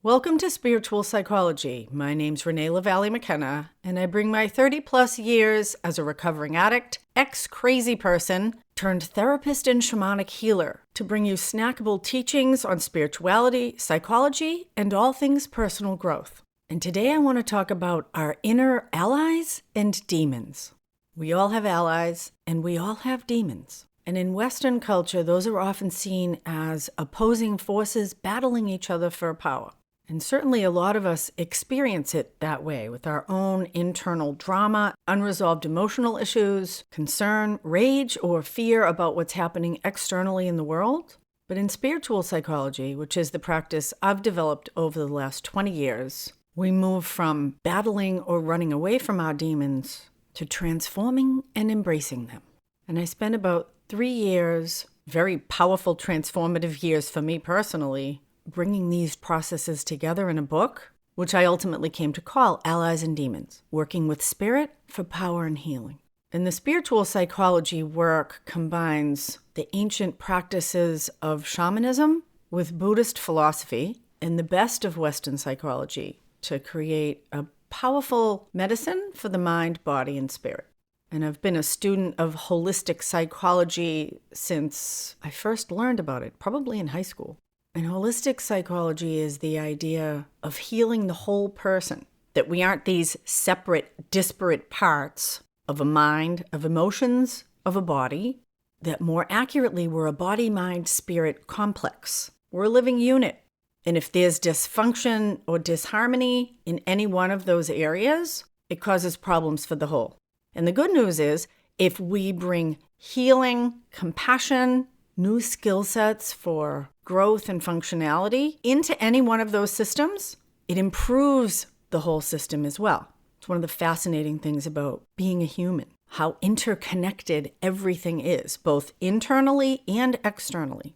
Welcome to Spiritual Psychology. My name's Renee McKenna, and I bring my 30-plus years as a recovering addict, ex-crazy person, turned therapist and shamanic healer to bring you snackable teachings on spirituality, psychology, and all things personal growth. And today I want to talk about our inner allies and demons. We all have allies, and we all have demons. And in Western culture, those are often seen as opposing forces battling each other for power. And certainly a lot of us experience it that way with our own internal drama, unresolved emotional issues, concern, rage, or fear about what's happening externally in the world. But in spiritual psychology, which is the practice I've developed over the last 20 years, we move from battling or running away from our demons to transforming and embracing them. And I spent about 3 years, very powerful, transformative years for me personally, bringing these processes together in a book, which I ultimately came to call Allies and Demons, Working with Spirit for Power and Healing. And the spiritual psychology work combines the ancient practices of shamanism with Buddhist philosophy and the best of Western psychology to create a powerful medicine for the mind, body, and spirit. And I've been a student of holistic psychology since I first learned about it, probably in high school. And holistic psychology is the idea of healing the whole person, that we aren't these separate, disparate parts of a mind, of emotions, of a body, that more accurately we're a body-mind-spirit complex. We're a living unit. And if there's dysfunction or disharmony in any one of those areas, it causes problems for the whole. And the good news is, if we bring healing, compassion, new skill sets for growth and functionality into any one of those systems, it improves the whole system as well. It's one of the fascinating things about being a human, how interconnected everything is, both internally and externally.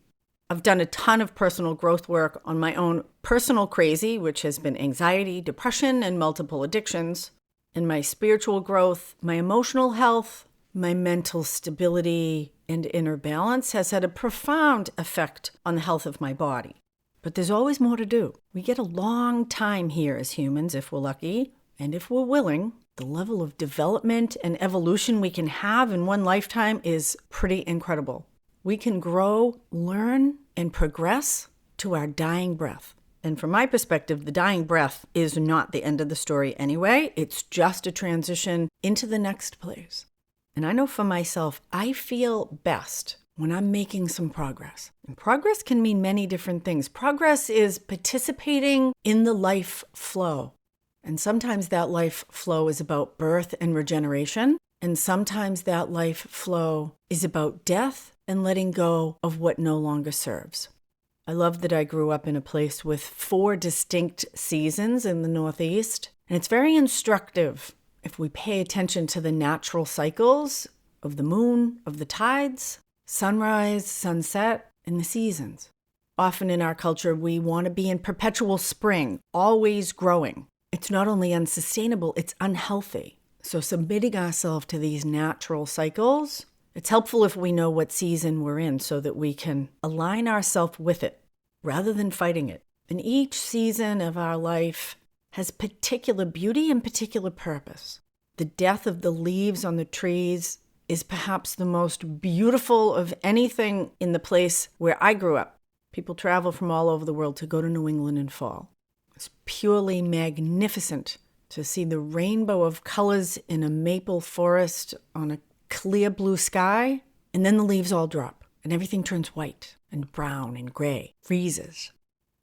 I've done a ton of personal growth work on my own personal crazy, which has been anxiety, depression, and multiple addictions, and my spiritual growth, my emotional health, my mental stability and inner balance has had a profound effect on the health of my body. But there's always more to do. We get a long time here as humans, if we're lucky, and if we're willing. The level of development and evolution we can have in one lifetime is pretty incredible. We can grow, learn, and progress to our dying breath. And from my perspective, the dying breath is not the end of the story anyway. It's just a transition into the next place. And I know for myself, I feel best when I'm making some progress. And progress can mean many different things. Progress is participating in the life flow. And sometimes that life flow is about birth and regeneration. And sometimes that life flow is about death and letting go of what no longer serves. I love that I grew up in a place with 4 distinct seasons in the Northeast. And it's very instructive if we pay attention to the natural cycles of the moon, of the tides, sunrise, sunset, and the seasons. Often in our culture, we want to be in perpetual spring, always growing. It's not only unsustainable, it's unhealthy. So submitting ourselves to these natural cycles, it's helpful if we know what season we're in so that we can align ourselves with it rather than fighting it. And each season of our life has particular beauty and particular purpose. The death of the leaves on the trees is perhaps the most beautiful of anything in the place where I grew up. People travel from all over the world to go to New England in fall. It's purely magnificent to see the rainbow of colors in a maple forest on a clear blue sky, and then the leaves all drop, and everything turns white and brown and gray, freezes.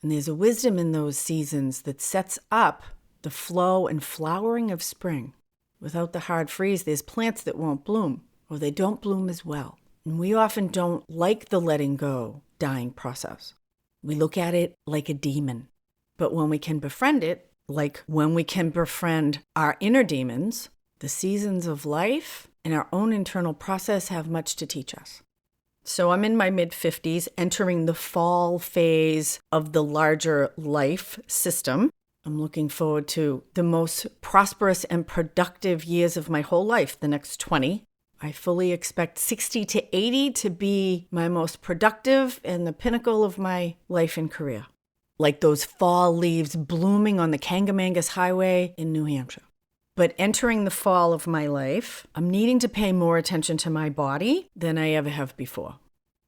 And there's a wisdom in those seasons that sets up the flow and flowering of spring. Without the hard freeze, there's plants that won't bloom, or they don't bloom as well. And we often don't like the letting go, dying process. We look at it like a demon. But when we can befriend it, like when we can befriend our inner demons, the seasons of life and our own internal process have much to teach us. So I'm in my mid-50s, entering the fall phase of the larger life system. I'm looking forward to the most prosperous and productive years of my whole life, the next 20. I fully expect 60 to 80 to be my most productive and the pinnacle of my life and career. like those fall leaves blooming on the Kangamangas Highway in New Hampshire. But entering the fall of my life, I'm needing to pay more attention to my body than I ever have before.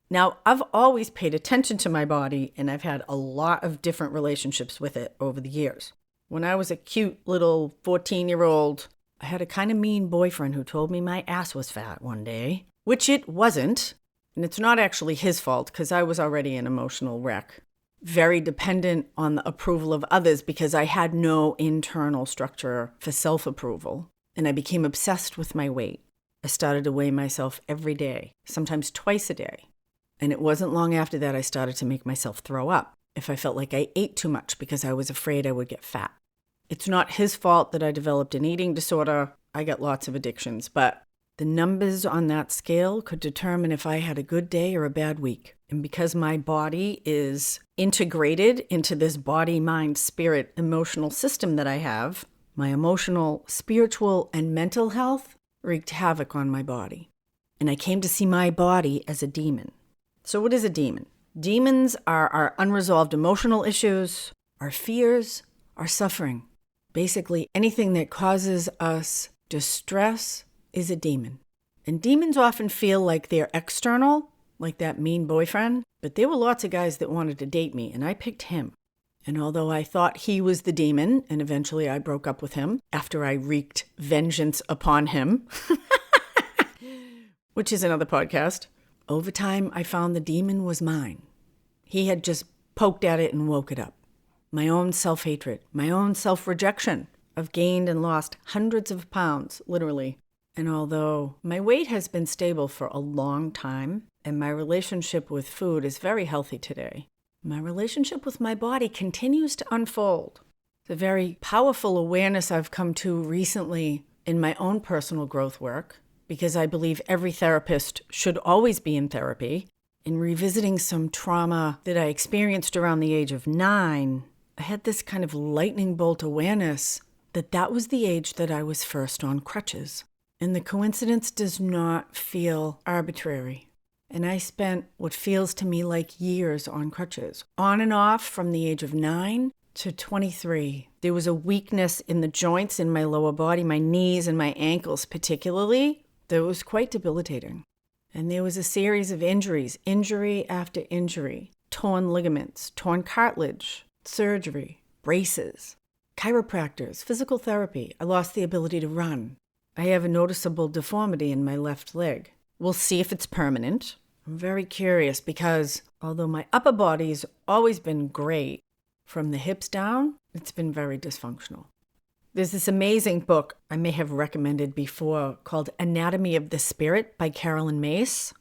Now, I've always paid attention to my body, and I've had a lot of different relationships with it over the years. When I was a cute little 14-year-old, I had a kind of mean boyfriend who told me my ass was fat one day, which it wasn't. And it's not actually his fault because I was already an emotional wreck. Very dependent on the approval of others because I had no internal structure for self-approval. And I became obsessed with my weight. I started to weigh myself every day, sometimes twice a day. And it wasn't long after that I started to make myself throw up if I felt like I ate too much because I was afraid I would get fat. It's not his fault that I developed an eating disorder. I got lots of addictions, but the numbers on that scale could determine if I had a good day or a bad week. And because my body is integrated into this body, mind, spirit, emotional system that I have, my emotional, spiritual, and mental health wreaked havoc on my body. And I came to see my body as a demon. So what is a demon? Demons are our unresolved emotional issues, our fears, our suffering. Basically, anything that causes us distress is a demon. And demons often feel like they're external, like that mean boyfriend. But there were lots of guys that wanted to date me, and I picked him. And although I thought he was the demon, and eventually I broke up with him after I wreaked vengeance upon him, which is another podcast, over time I found the demon was mine. He had just poked at it and woke it up. My own self-hatred, my own self-rejection. I've gained and lost hundreds of pounds, literally. And although my weight has been stable for a long time, and my relationship with food is very healthy today, my relationship with my body continues to unfold. It's a very powerful awareness I've come to recently in my own personal growth work, because I believe every therapist should always be in therapy. In revisiting some trauma that I experienced around the age of 9, I had this kind of lightning bolt awareness that that was the age that I was first on crutches. And the coincidence does not feel arbitrary. And I spent what feels to me like years on crutches, on and off from the age of 9 to 23. There was a weakness in the joints in my lower body, my knees and my ankles particularly, that was quite debilitating. And there was a series of injuries, injury after injury, torn ligaments, torn cartilage, surgery, braces, chiropractors, physical therapy. I lost the ability to run. I have a noticeable deformity in my left leg. We'll see if it's permanent. I'm very curious because although my upper body's always been great, from the hips down, it's been very dysfunctional. There's this amazing book I may have recommended before called Anatomy of the Spirit by Carolyn Mace.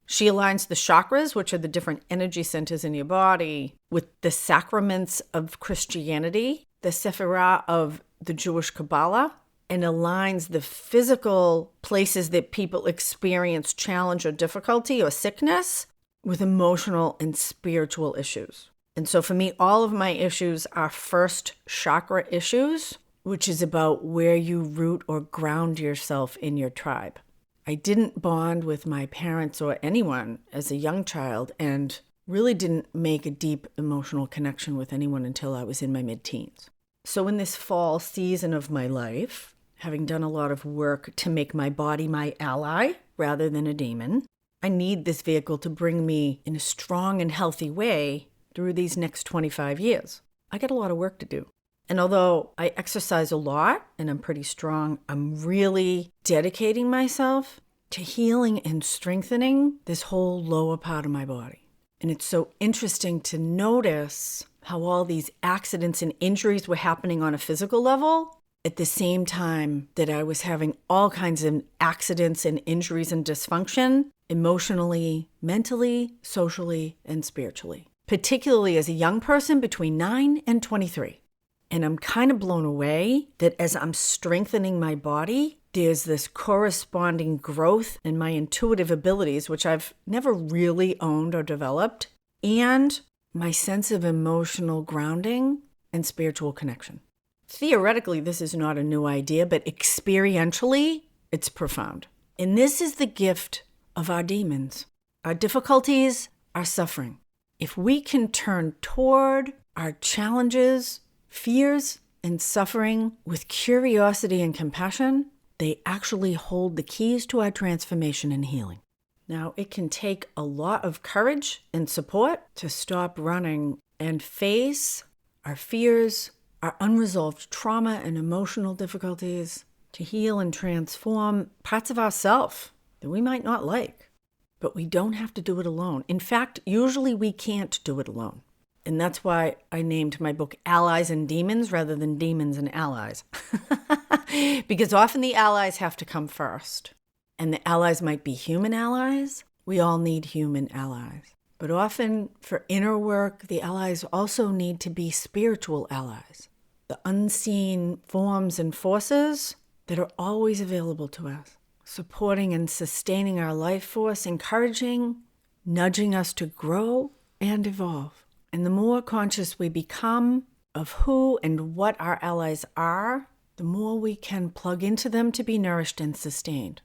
She aligns the chakras, which are the different energy centers in your body, with the sacraments of Christianity, the Sephirah of the Jewish Kabbalah, and aligns the physical places that people experience challenge or difficulty or sickness with emotional and spiritual issues. And so for me, all of my issues are first chakra issues, which is about where you root or ground yourself in your tribe. I didn't bond with my parents or anyone as a young child and really didn't make a deep emotional connection with anyone until I was in my mid-teens. So in this fall season of my life, having done a lot of work to make my body my ally rather than a demon, I need this vehicle to bring me in a strong and healthy way through these next 25 years. I got a lot of work to do. And although I exercise a lot and I'm pretty strong, I'm really dedicating myself to healing and strengthening this whole lower part of my body. And it's so interesting to notice how all these accidents and injuries were happening on a physical level at the same time that I was having all kinds of accidents and injuries and dysfunction emotionally, mentally, socially, and spiritually, particularly as a young person between 9 and 23. And I'm kind of blown away that as I'm strengthening my body, there's this corresponding growth in my intuitive abilities, which I've never really owned or developed, and my sense of emotional grounding and spiritual connection. Theoretically, this is not a new idea, but experientially, it's profound. And this is the gift of our demons, our difficulties, our suffering. If we can turn toward our challenges, fears, and suffering with curiosity and compassion, they actually hold the keys to our transformation and healing. Now, it can take a lot of courage and support to stop running and face our fears, our unresolved trauma and emotional difficulties, to heal and transform parts of ourselves that we might not like. But we don't have to do it alone. In fact, usually we can't do it alone. And that's why I named my book Allies and Demons rather than Demons and Allies. Because often the allies have to come first. And the allies might be human allies. We all need human allies. But often for inner work, the allies also need to be spiritual allies. The unseen forms and forces that are always available to us, supporting and sustaining our life force, encouraging, nudging us to grow and evolve. And the more conscious we become of who and what our allies are, the more we can plug into them to be nourished and sustained.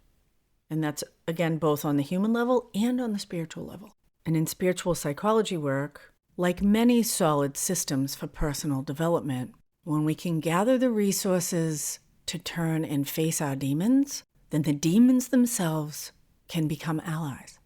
And that's, again, both on the human level and on the spiritual level. And in spiritual psychology work, like many solid systems for personal development, when we can gather the resources to turn and face our demons, then the demons themselves can become allies.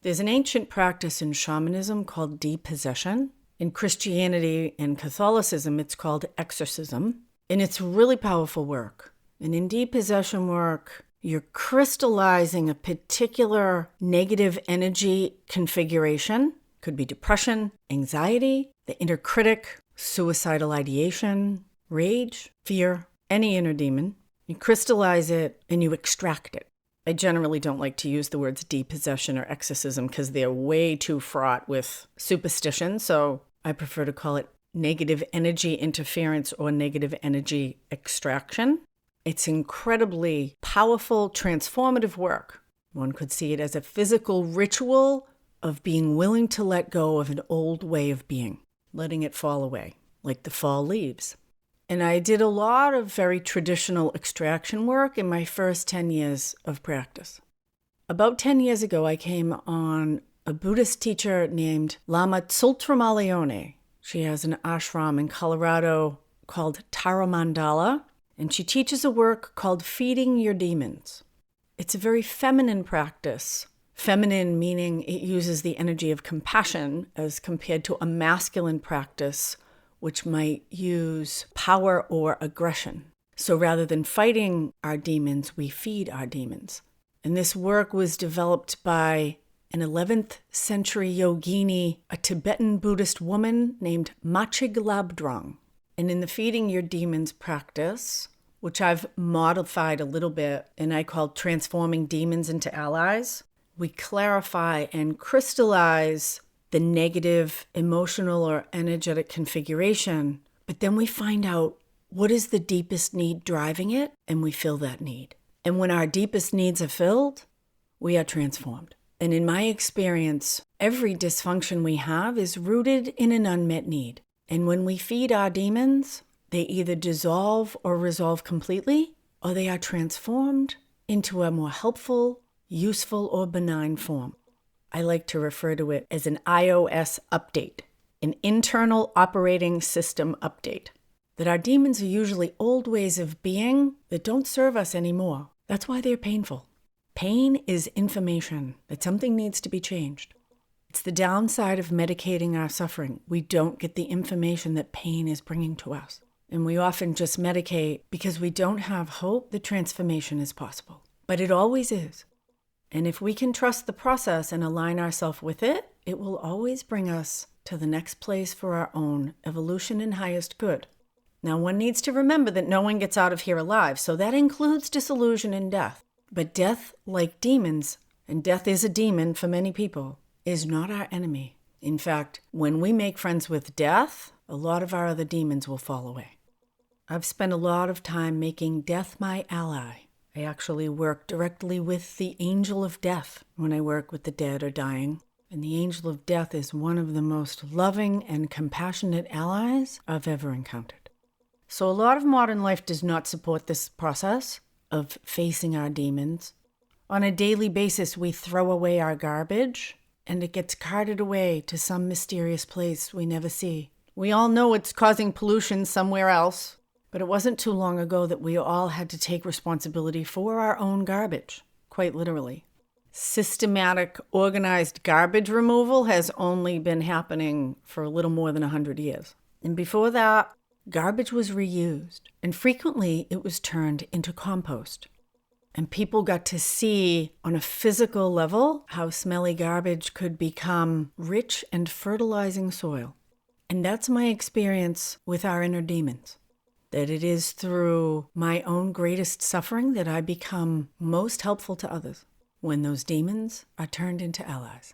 There's an ancient practice in shamanism called depossession. In Christianity and Catholicism, it's called exorcism. And it's really powerful work. And in depossession work, you're crystallizing a particular negative energy configuration. Could be depression, anxiety, the inner critic, suicidal ideation, rage, fear, any inner demon. You crystallize it and you extract it. I generally don't like to use the words depossession or exorcism because they're way too fraught with superstition. So I prefer to call it negative energy interference or negative energy extraction. It's incredibly powerful, transformative work. One could see it as a physical ritual of being willing to let go of an old way of being, letting it fall away, like the fall leaves. And I did a lot of very traditional extraction work in my first 10 years of practice. About 10 years ago, I came on a Buddhist teacher named Lama Tsultramaleone. She has an ashram in Colorado called Tara Mandala, and she teaches a work called Feeding Your Demons. It's a very feminine practice. Feminine meaning it uses the energy of compassion as compared to a masculine practice, which might use power or aggression. So rather than fighting our demons, we feed our demons. And this work was developed by an 11th century yogini, a Tibetan Buddhist woman named Machig Labdrung. And in the Feeding Your Demons practice, which I've modified a little bit, and I call Transforming Demons into Allies, we clarify and crystallize the negative emotional or energetic configuration, but then we find out what is the deepest need driving it, and we fill that need. And when our deepest needs are filled, we are transformed. And in my experience, every dysfunction we have is rooted in an unmet need. And when we feed our demons, they either dissolve or resolve completely, or they are transformed into a more helpful, useful, or benign form. I like to refer to it as an iOS update, an internal operating system update. That our demons are usually old ways of being that don't serve us anymore. That's why they're painful. Pain is information that something needs to be changed. It's the downside of medicating our suffering. We don't get the information that pain is bringing to us. And we often just medicate because we don't have hope that transformation is possible. But it always is. And if we can trust the process and align ourselves with it, it will always bring us to the next place for our own evolution and highest good. Now, one needs to remember that no one gets out of here alive, so that includes disillusion and death. But death, like demons, and death is a demon for many people, is not our enemy. In fact, when we make friends with death, a lot of our other demons will fall away. I've spent a lot of time making death my ally. I actually work directly with the angel of death when I work with the dead or dying. And the angel of death is one of the most loving and compassionate allies I've ever encountered. So a lot of modern life does not support this process of facing our demons. On a daily basis, we throw away our garbage and it gets carted away to some mysterious place we never see. We all know it's causing pollution somewhere else, but it wasn't too long ago that we all had to take responsibility for our own garbage, quite literally. Systematic, organized garbage removal has only been happening for a little more than 100 years. And before that, garbage was reused, and frequently it was turned into compost. And people got to see on a physical level how smelly garbage could become rich and fertilizing soil. And that's my experience with our inner demons. That it is through my own greatest suffering that I become most helpful to others, when those demons are turned into allies.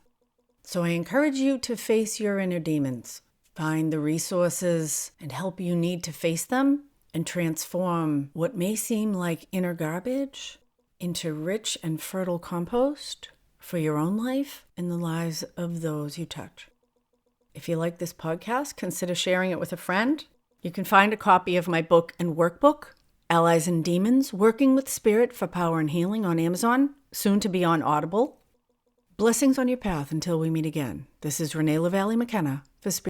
So I encourage you to face your inner demons, find the resources and help you need to face them, and transform what may seem like inner garbage into rich and fertile compost for your own life and the lives of those you touch. If you like this podcast, consider sharing it with a friend. You can find a copy of my book and workbook, Allies and Demons, Working with Spirit for Power and Healing, on Amazon, soon to be on Audible. Blessings on your path until we meet again. This is Renee LaValle McKenna for Spirit.